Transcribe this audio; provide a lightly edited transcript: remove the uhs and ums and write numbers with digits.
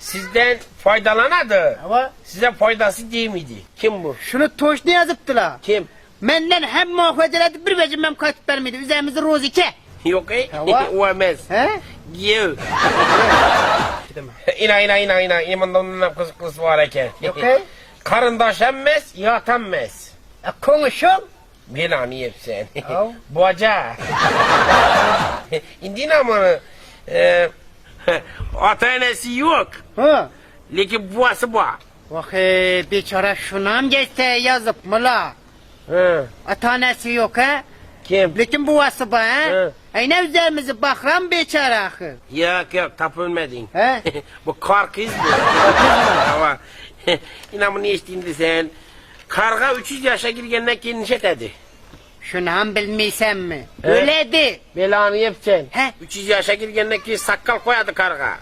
Sizden faydalanadı. Ama Size faydası değil miydi? Kim bu? şunu toş ne yazıptılar? Kim? Menden hem muhafazeledi bir vecim hem katıp vermedi. Üzerimizi rozike. Yok Hava? o emez. He? Giyev. İna imandan kız var eken. Yok Karındaş emmez, yat emmez. Konuşun. Belanı yap sen. Av. Boğaca. İndin ama atanesi yok. Ha. Lakin buası bu. Vahe biçara şunam geçse yazıp mı la? Hı. Atanesi yok ha? Kim? Lekin bu vası ha? He. Ayne üzerimizi bakram biçara ahı. Yok tapılmadın. He? Bu kar kız bu. Ama inamını içtiğinde sen karga 300 yaşa girgenden kendinişe dedi. Şunam bilmiysem mi? He. Öyleydi. Belanı yap sen. He? 300 yaşa girgenden ki sakkal koyadı karga.